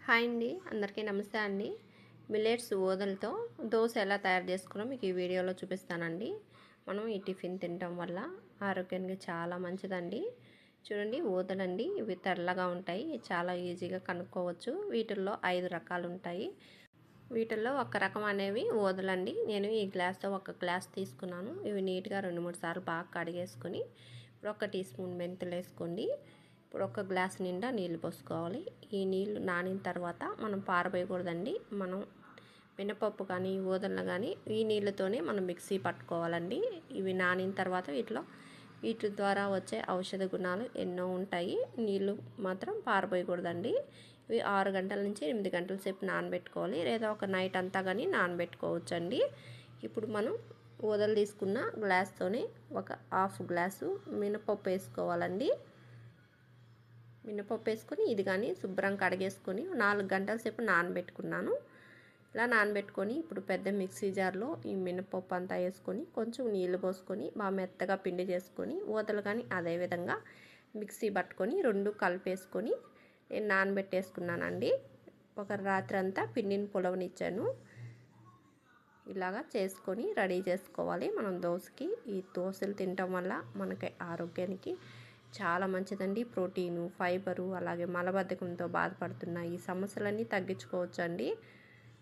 Hi అండి, అందరికీ నమస్తే అండి. మిల్లెట్స్ ఓదలతో దోశ ఎలా తయారు చేసుకున్నామో మీకు ఈ వీడియోలో చూపిస్తానండి. మనం ఈ టిఫిన్ తినడం వల్ల ఆరోగ్యానికి చాలా మంచిదండి. చూడండి, ఓదలండి, ఇవి తెల్లగా ఉంటాయి, చాలా ఈజీగా కనుక్కోవచ్చు. వీటిల్లో 5 రకాలు ఉంటాయి. వీటిల్లో ఒక రకం అనేవి ఓదలండి. నేను ఈ గ్లాస్తో ఒక గ్లాస్ తీసుకున్నాను. ఇవి నీట్గా 2-3 సార్లు బాగా కడిగేసుకొని ఇప్పుడు 1 టీ స్పూన్ మెంతులు వేసుకోండి. ఇప్పుడు ఒక గ్లాస్ నిండా నీళ్ళు పోసుకోవాలి. ఈ నీళ్ళు నానిన తర్వాత మనం పారబోయకూడదండి. మనం మినపప్పు కానీ ఊదలను కానీ ఈ నీళ్ళతోనే మనం మిక్సీ పట్టుకోవాలండి. ఇవి నానిన తర్వాత వీటి ద్వారా వచ్చే ఔషధ గుణాలు ఎన్నో ఉంటాయి. నీళ్ళు మాత్రం పారబోయకూడదండి. ఇవి 6 గంటల నుంచి 8 గంటల సేపు నానబెట్టుకోవాలి, లేదా ఒక నైట్ అంతా కానీ నానబెట్టుకోవచ్చండి. ఇప్పుడు మనం ఊదలు తీసుకున్న గ్లాస్తోనే ఒక హాఫ్ గ్లాసు మినపప్పు వేసుకోవాలండి. మినపప్పు వేసుకొని ఇది కానీ శుభ్రం కడిగేసుకొని 4 గంటల సేపు నానబెట్టుకున్నాను. ఇలా నానబెట్టుకొని ఇప్పుడు పెద్ద మిక్సీ జార్లో ఈ మినపప్పు అంతా వేసుకొని కొంచెం నీళ్ళు పోసుకొని బాగా మెత్తగా పిండి చేసుకొని ఊతలు కానీ అదేవిధంగా మిక్సీ పట్టుకొని 2 కలిపేసుకొని నేను నానబెట్టేసుకున్నానండి. ఒక రాత్రి అంతా పిండిని పులవనిచ్చాను. ఇలాగా చేసుకొని రెడీ చేసుకోవాలి. మనం దోశకి ఈ దోశలు తినటం వల్ల మనకి ఆరోగ్యానికి చాలా మంచిదండి. ప్రోటీను, ఫైబరు, అలాగే మలబద్ధకంతో బాధపడుతున్న ఈ సమస్యలన్నీ తగ్గించుకోవచ్చండి.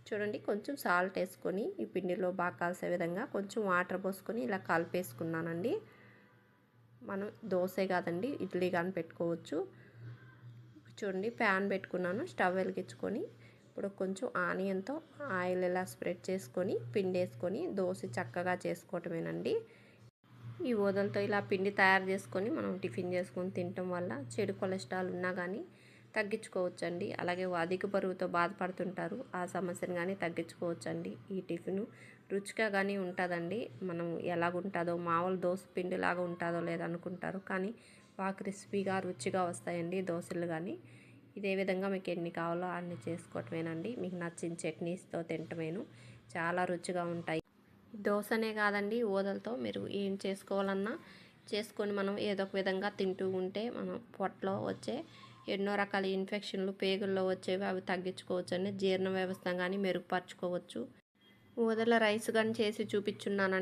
చూడండి, కొంచెం సాల్ట్ వేసుకొని ఈ పిండిలో బాగా కలిసే విధంగా కొంచెం వాటర్ పోసుకొని ఇలా కలిపేసుకున్నానండి. మనం దోశే కాదండి, ఇడ్లీ కానీ పెట్టుకోవచ్చు. చూడండి, ప్యాన్ పెట్టుకున్నాను, స్టవ్ వెలిగించుకొని ఇప్పుడు కొంచెం ఆనియన్తో ఆయిల్ ఇలా స్ప్రెడ్ చేసుకొని పిండి వేసుకొని దోశ చక్కగా చేసుకోవటమేనండి. ఈ ఊదలతో ఇలా పిండి తయారు చేసుకొని మనం టిఫిన్ చేసుకొని తినటం వల్ల చెడు కొలెస్ట్రాల్ ఉన్నా కానీ తగ్గించుకోవచ్చండి. అలాగే అధిక బరువుతో బాధపడుతుంటారు, ఆ సమస్యను కానీ తగ్గించుకోవచ్చండి. ఈ టిఫిన్ రుచిగా కానీ ఉంటుందండి. మనం ఎలాగుంటుందో మామూలు దోశ పిండిలాగా ఉంటుందో లేదనుకుంటారు, కానీ బాగా క్రిస్పీగా రుచిగా వస్తాయండి దోశలు కానీ. ఇదే విధంగా మీకు ఎన్ని కావాలో అన్ని చేసుకోవటమేనండి. మీకు నచ్చిన చట్నీస్తో తినటమేను, చాలా రుచిగా ఉంటాయి. దోశనే కాదండి, ఊదలతో మీరు ఏం చేసుకోవాలన్నా చేసుకొని మనం ఏదో ఒక విధంగా తింటూ ఉంటే మనం పొట్టలో వచ్చే ఎన్నో రకాల ఇన్ఫెక్షన్లు, పేగుల్లో వచ్చేవి అవి తగ్గించుకోవచ్చు అండి. జీర్ణ వ్యవస్థ కానీ మెరుగుపరచుకోవచ్చు. ఊదల రైస్ కానీ చేసి చూపించున్నానండి.